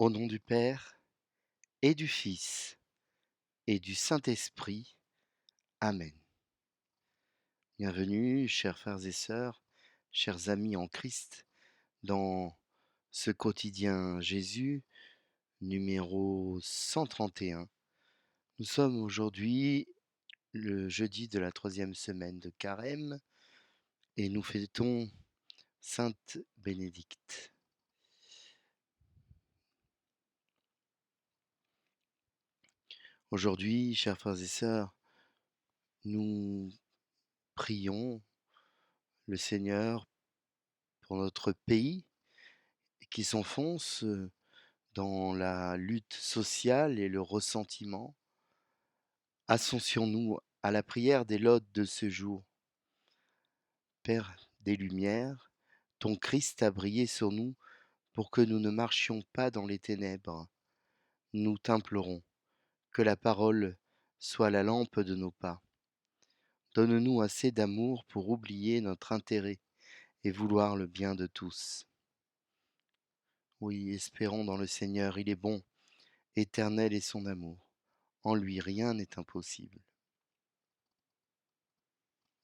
Au nom du Père et du Fils et du Saint-Esprit. Amen. Bienvenue, chers frères et sœurs, chers amis en Christ, dans ce quotidien Jésus, numéro 131. Nous sommes aujourd'hui le jeudi de la 3e semaine de Carême et nous fêtons Sainte Bénédicte. Aujourd'hui, chers frères et sœurs, nous prions le Seigneur pour notre pays qui s'enfonce dans la lutte sociale et le ressentiment. Ascensions-nous à la prière des laudes de ce jour. Père des Lumières, ton Christ a brillé sur nous pour que nous ne marchions pas dans les ténèbres. Nous t'implorons que la parole soit la lampe de nos pas. Donne-nous assez d'amour pour oublier notre intérêt et vouloir le bien de tous. Oui, espérons dans le Seigneur, il est bon, éternel est son amour. En lui rien n'est impossible.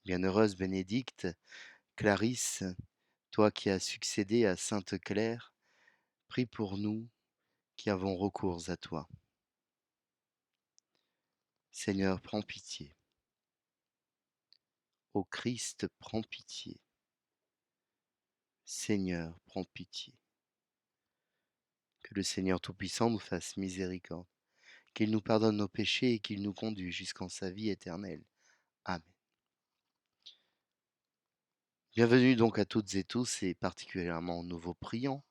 Bienheureuse Bénédicte, Clarisse, toi qui as succédé à Sainte Claire, prie pour nous qui avons recours à toi. Seigneur, prends pitié. Ô Christ, prends pitié. Seigneur, prends pitié. Que le Seigneur Tout-Puissant nous fasse miséricorde, qu'il nous pardonne nos péchés et qu'il nous conduise jusqu'en sa vie éternelle. Amen. Bienvenue donc à toutes et tous, et particulièrement aux nouveaux priants.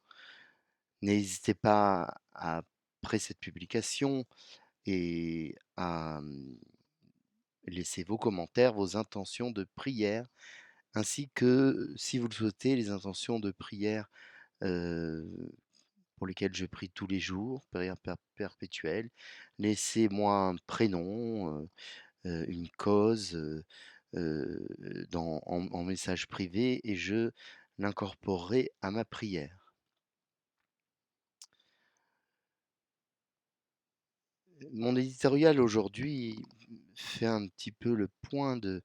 N'hésitez pas, après cette publication, et à laisser vos commentaires, vos intentions de prière, ainsi que, si vous le souhaitez, les intentions de prière euh, pour lesquelles je prie tous les jours, prière perpétuelle. Laissez-moi un prénom, une cause en message privé, et je l'incorporerai à ma prière. Mon éditorial aujourd'hui fait un petit peu le point de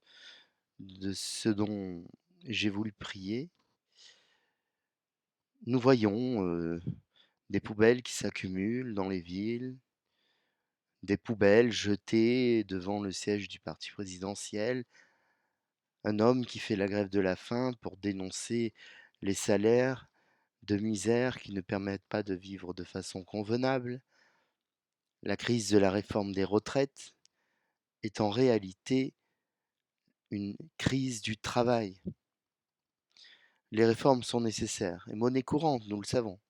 ce dont j'ai voulu prier. Nous voyons des poubelles qui s'accumulent dans les villes, des poubelles jetées devant le siège du parti présidentiel, un homme qui fait la grève de la faim pour dénoncer les salaires de misère qui ne permettent pas de vivre de façon convenable. La crise de la réforme des retraites est en réalité une crise du travail. Les réformes sont nécessaires et monnaie courante, nous le savons.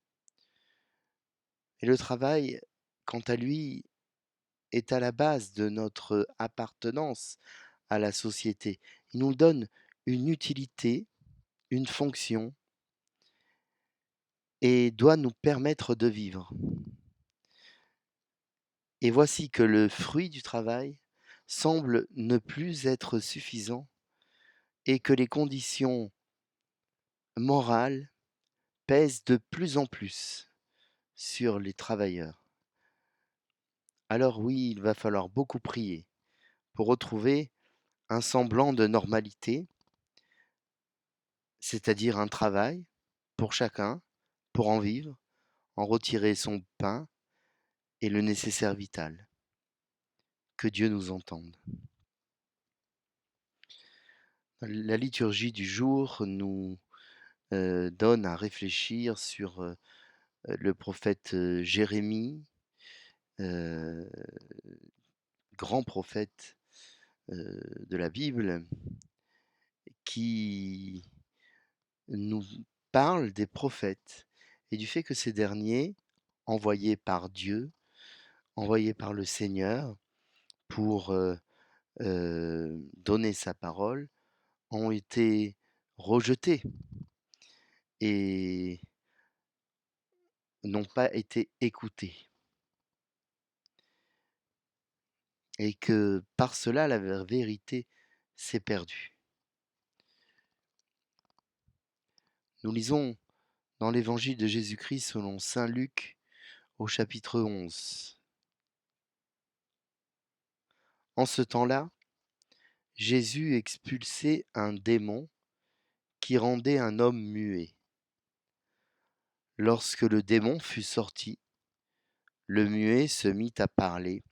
Et le travail, quant à lui, est à la base de notre appartenance à la société. Il nous donne une utilité, une fonction, et doit nous permettre de vivre. Et voici que le fruit du travail semble ne plus être suffisant et que les conditions morales pèsent de plus en plus sur les travailleurs. Alors oui, il va falloir beaucoup prier pour retrouver un semblant de normalité, c'est-à-dire un travail pour chacun, pour en vivre, en retirer son pain et le nécessaire vital. Que Dieu nous entende. La liturgie du jour nous donne à réfléchir sur le prophète Jérémie, euh, grand prophète de la Bible, qui nous parle des prophètes et du fait que ces derniers, envoyés par Dieu, envoyés par le Seigneur pour donner sa parole, ont été rejetés et n'ont pas été écoutés. Et que par cela, la vérité s'est perdue. Nous lisons dans l'évangile de Jésus-Christ selon saint Luc au chapitre 11. En ce temps-là, Jésus expulsait un démon qui rendait un homme muet. Lorsque le démon fut sorti, le muet se mit à parler,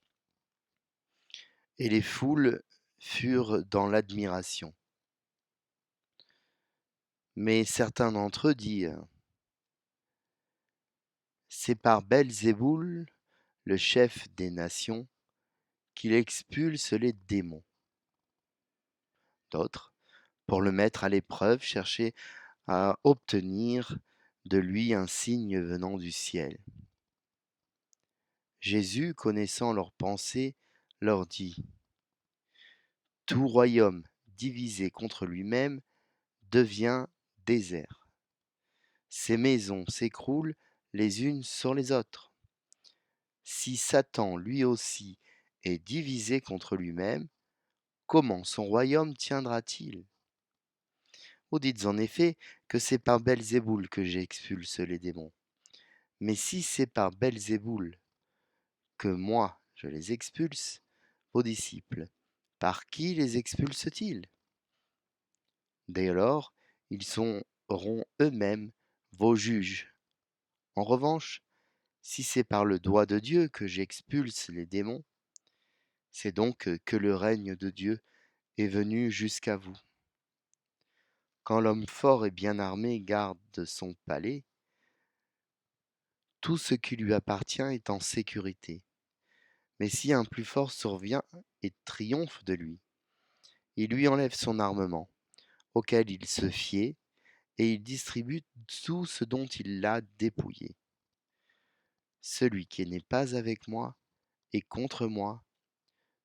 et les foules furent dans l'admiration. Mais certains d'entre eux dirent: C'est par Belzéboul, le chef des nations, qu'il expulse les démons. D'autres, pour le mettre à l'épreuve, cherchaient à obtenir de lui un signe venant du ciel. Jésus, connaissant leurs pensées, leur dit: Tout royaume divisé contre lui-même devient désert. Ces maisons s'écroulent les unes sur les autres. Si Satan lui aussi est divisé contre lui-même, comment son royaume tiendra-t-il? Vous dites en effet que c'est par Belzéboul que j'expulse les démons. Mais si c'est par Belzéboul que moi je les expulse, vos disciples, par qui les expulsent-ils? Dès lors, ils seront eux-mêmes vos juges. En revanche, si c'est par le doigt de Dieu que j'expulse les démons, c'est donc que le règne de Dieu est venu jusqu'à vous. Quand l'homme fort et bien armé garde son palais, tout ce qui lui appartient est en sécurité. Mais si un plus fort survient et triomphe de lui, il lui enlève son armement, auquel il se fiait, et il distribue tout ce dont il l'a dépouillé. Celui qui n'est pas avec moi est contre moi,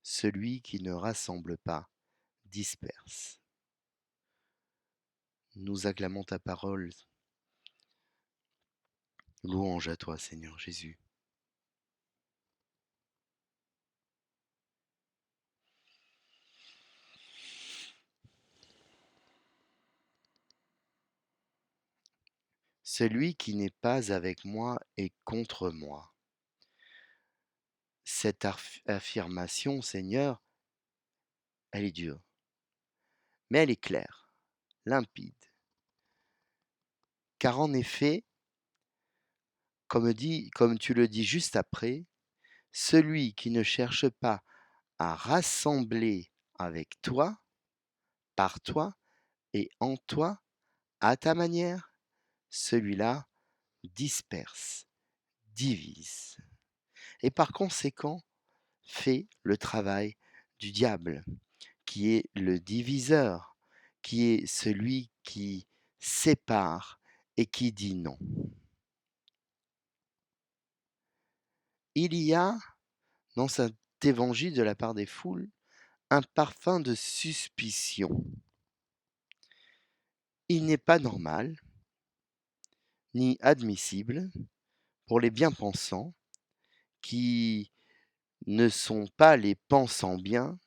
celui qui ne rassemble pas disperse. Nous acclamons ta parole. Louange à toi, Seigneur Jésus. Celui qui n'est pas avec moi est contre moi. Cette affirmation, Seigneur, elle est dure, mais elle est claire, limpide. Car en effet, comme tu le dis juste après, celui qui ne cherche pas à rassembler avec toi, par toi et en toi, à ta manière, celui-là disperse, divise, et par conséquent fait le travail du diable, qui est le diviseur, qui est celui qui sépare et qui dit non. Il y a, dans cet évangile de la part des foules, un parfum de suspicion. Il n'est pas normal, ni admissible, pour les bien-pensants, qui ne sont pas les pensants bien,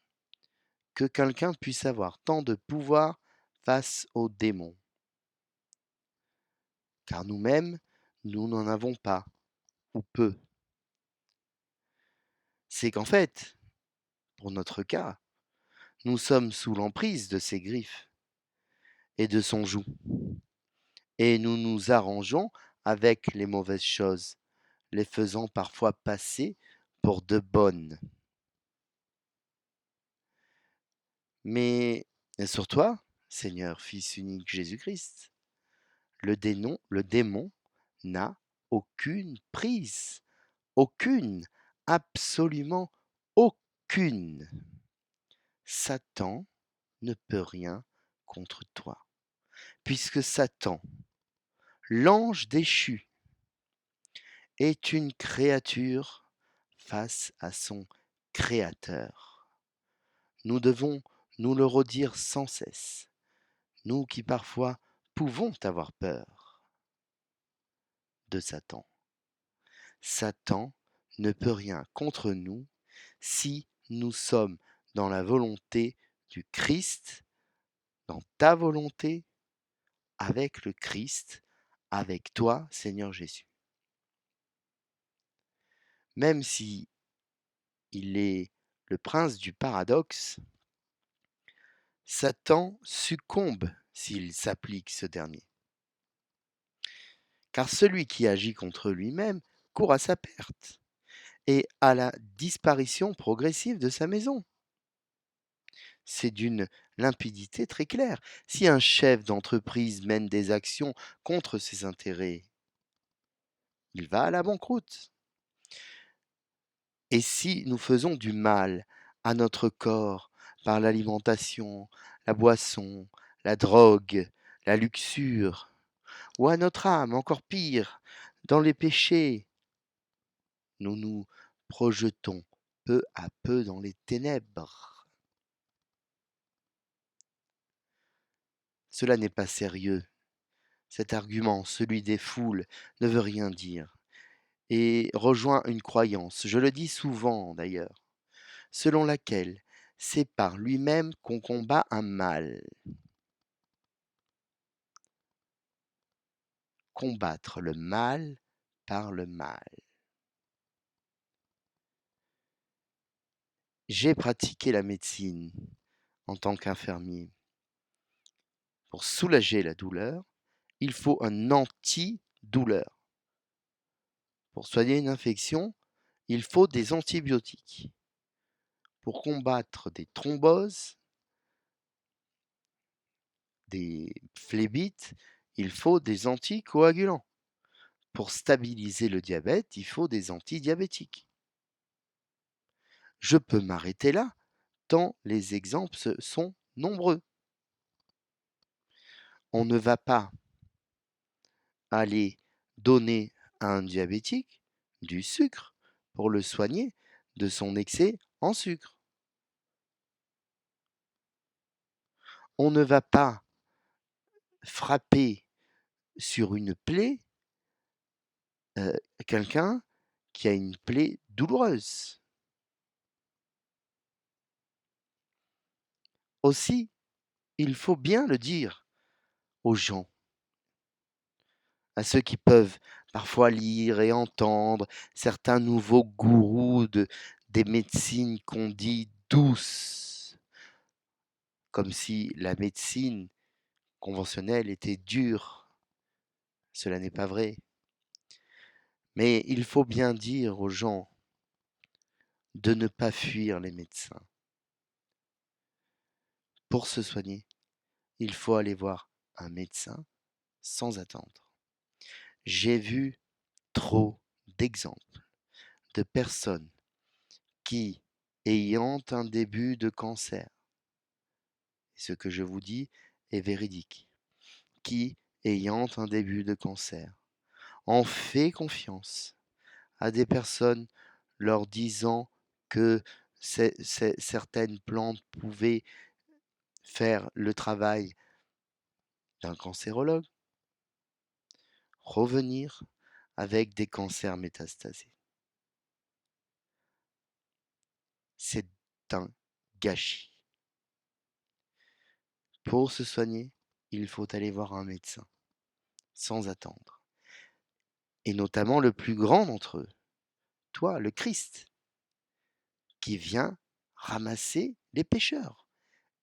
que quelqu'un puisse avoir tant de pouvoir face aux démons. Car nous-mêmes, nous n'en avons pas, ou peu. C'est qu'en fait, pour notre cas, nous sommes sous l'emprise de ses griffes et de son joug, et nous nous arrangeons avec les mauvaises choses, les faisant parfois passer pour de bonnes. Mais sur toi, Seigneur, Fils unique Jésus-Christ, le démon n'a aucune prise, aucune, absolument aucune. Satan ne peut rien contre toi, puisque Satan, l'ange déchu, est une créature face à son Créateur. Nous devons nous le redire sans cesse, nous qui parfois pouvons avoir peur de Satan. Satan ne peut rien contre nous si nous sommes dans la volonté du Christ, dans ta volonté, avec le Christ, avec toi, Seigneur Jésus. Même si il est le prince du paradoxe, Satan succombe s'il s'applique ce dernier. Car celui qui agit contre lui-même court à sa perte et à la disparition progressive de sa maison. C'est d'une limpidité très claire. Si un chef d'entreprise mène des actions contre ses intérêts, il va à la banqueroute. Et si nous faisons du mal à notre corps par l'alimentation, la boisson, la drogue, la luxure, ou à notre âme, encore pire, dans les péchés, nous nous projetons peu à peu dans les ténèbres. Cela n'est pas sérieux. Cet argument, celui des foules, ne veut rien dire et rejoint une croyance, je le dis souvent d'ailleurs, selon laquelle c'est par lui-même qu'on combat un mal. Combattre le mal par le mal. J'ai pratiqué la médecine en tant qu'infirmier. Pour soulager la douleur, il faut un antidouleur. Pour soigner une infection, il faut des antibiotiques. Pour combattre des thromboses, des phlébites, il faut des anticoagulants. Pour stabiliser le diabète, il faut des antidiabétiques. Je peux m'arrêter là, tant les exemples sont nombreux. On ne va pas aller donner à un diabétique du sucre pour le soigner de son excès en sucre. On ne va pas frapper sur une plaie quelqu'un qui a une plaie douloureuse. Aussi, il faut bien le dire aux gens, à ceux qui peuvent parfois lire et entendre certains nouveaux gourous des médecines qu'on dit douces, comme si la médecine conventionnelle était dure. Cela n'est pas vrai. Mais il faut bien dire aux gens de ne pas fuir les médecins. Pour se soigner, il faut aller voir un médecin sans attendre. J'ai vu trop d'exemples de personnes qui, ayant un début de cancer, ce que je vous dis est véridique, qui, ayant un début de cancer, ont fait confiance à des personnes leur disant que certaines plantes pouvaient faire le travail d'un cancérologue, revenir avec des cancers métastasés. C'est un gâchis. Pour se soigner, il faut aller voir un médecin, sans attendre. Et notamment le plus grand d'entre eux, toi, le Christ, qui vient ramasser les pécheurs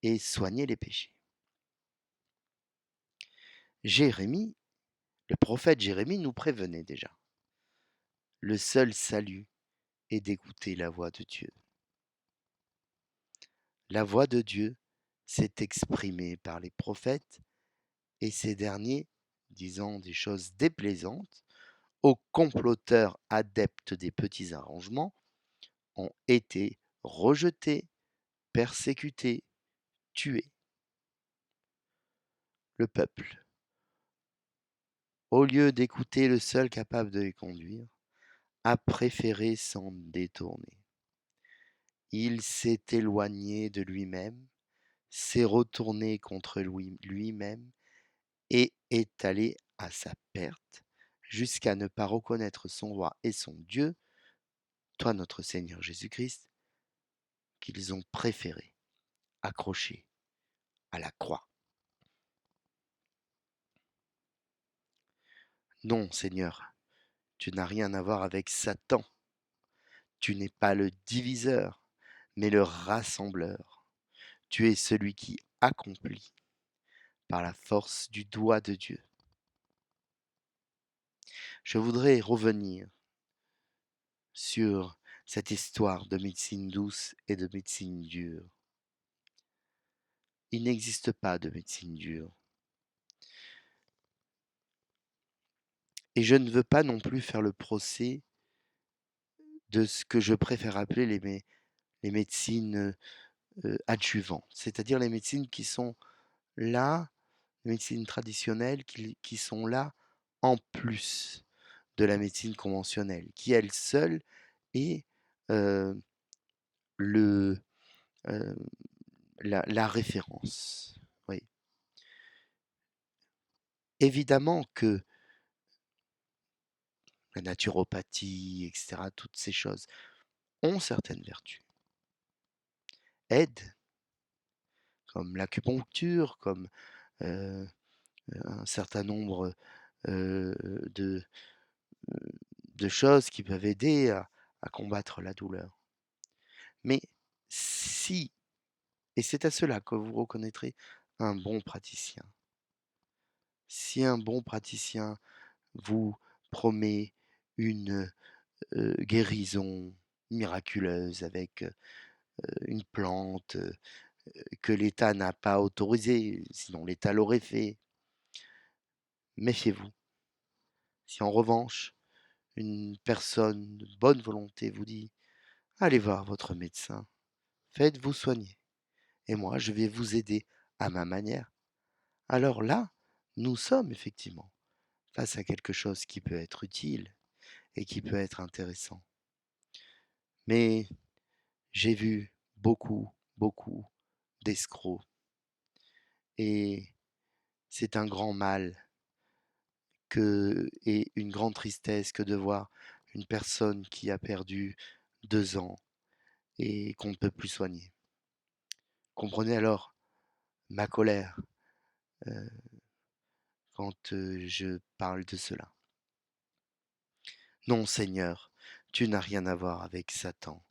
et soigner les péchés. Jérémie, le prophète Jérémie nous prévenait déjà. Le seul salut est d'écouter la voix de Dieu. La voix de Dieu s'est exprimée par les prophètes et ces derniers, disant des choses déplaisantes, aux comploteurs adeptes des petits arrangements, ont été rejetés, persécutés, tués. Le peuple, au lieu d'écouter le seul capable de les conduire, a préféré s'en détourner. Il s'est éloigné de lui-même, s'est retourné contre lui-même et est allé à sa perte, jusqu'à ne pas reconnaître son roi et son Dieu, toi notre Seigneur Jésus-Christ, qu'ils ont préféré accrocher à la croix. Non, Seigneur, tu n'as rien à voir avec Satan. Tu n'es pas le diviseur, mais le rassembleur. Tu es celui qui accomplit par la force du doigt de Dieu. Je voudrais revenir sur cette histoire de médecine douce et de médecine dure. Il n'existe pas de médecine dure. Et je ne veux pas non plus faire le procès de ce que je préfère appeler les médecines adjuvantes, c'est-à-dire les médecines qui sont là, les médecines traditionnelles qui sont là en plus de la médecine conventionnelle, qui elle seule est euh, le, euh, la référence. Oui. Évidemment que la naturopathie, etc., toutes ces choses ont certaines vertus, aident, comme l'acupuncture, comme euh, un certain nombre euh, de, de choses qui peuvent aider à combattre la douleur. Mais si, et c'est à cela que vous reconnaîtrez un bon praticien, si un bon praticien vous promet une guérison miraculeuse avec une plante que l'État n'a pas autorisée, sinon l'État l'aurait fait, méfiez-vous. Si en revanche, une personne de bonne volonté vous dit, allez voir votre médecin, faites-vous soigner, et moi je vais vous aider à ma manière, alors là, nous sommes effectivement face à quelque chose qui peut être utile et qui peut être intéressant. Mais j'ai vu beaucoup d'escrocs, et c'est un grand mal et une grande tristesse que de voir une personne qui a perdu 2 ans et qu'on ne peut plus soigner. Comprenez alors ma colère euh, quand je parle de cela. Non, Seigneur, tu n'as rien à voir avec Satan.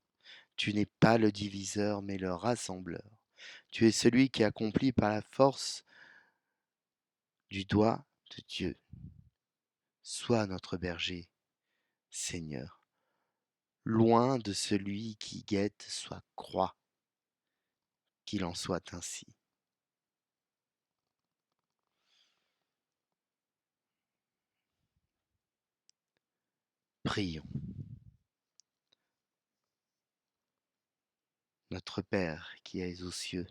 Tu n'es pas le diviseur, mais le rassembleur. Tu es celui qui accomplit par la force du doigt de Dieu. Sois notre berger, Seigneur. Loin de celui qui guette soit croix, qu'il en soit ainsi. Prions. Notre Père qui es aux cieux,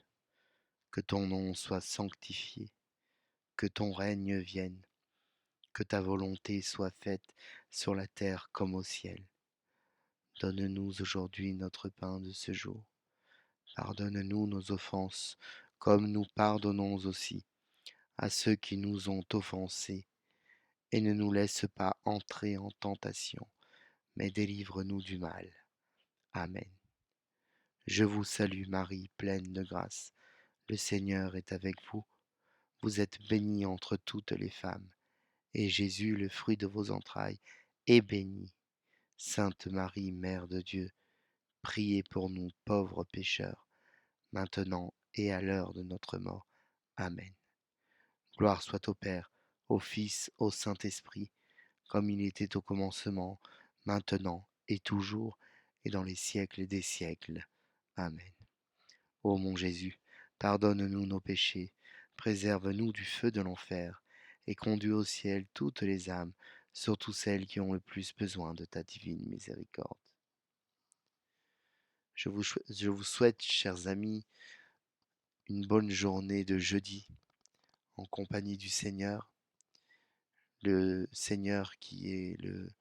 que ton nom soit sanctifié, que ton règne vienne, que ta volonté soit faite sur la terre comme au ciel. Donne-nous aujourd'hui notre pain de ce jour. Pardonne-nous nos offenses, comme nous pardonnons aussi à ceux qui nous ont offensés, et ne nous laisse pas entrer en tentation, mais délivre-nous du mal. Amen. Je vous salue Marie, pleine de grâce. Le Seigneur est avec vous. Vous êtes bénie entre toutes les femmes, et Jésus, le fruit de vos entrailles, est béni. Sainte Marie, Mère de Dieu, priez pour nous pauvres pécheurs, maintenant et à l'heure de notre mort. Amen. Gloire soit au Père, au Fils, au Saint-Esprit, comme il était au commencement, maintenant et toujours, et dans les siècles des siècles. Amen. Ô mon Jésus, pardonne-nous nos péchés, préserve-nous du feu de l'enfer, et conduis au ciel toutes les âmes, surtout celles qui ont le plus besoin de ta divine miséricorde. Je vous souhaite, chers amis, une bonne journée de jeudi en compagnie du Seigneur, le Seigneur qui est le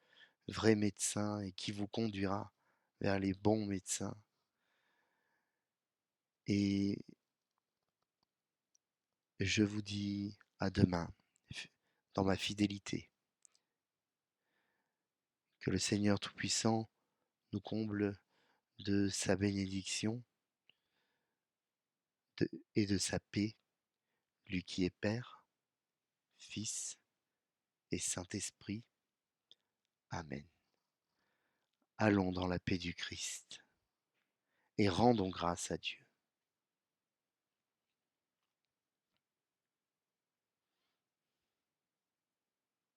vrai médecin et qui vous conduira vers les bons médecins. Et je vous dis à demain dans ma fidélité. Que le Seigneur Tout-Puissant nous comble de sa bénédiction et de sa paix, lui qui est Père, Fils et Saint-Esprit. Amen. Allons dans la paix du Christ et rendons grâce à Dieu.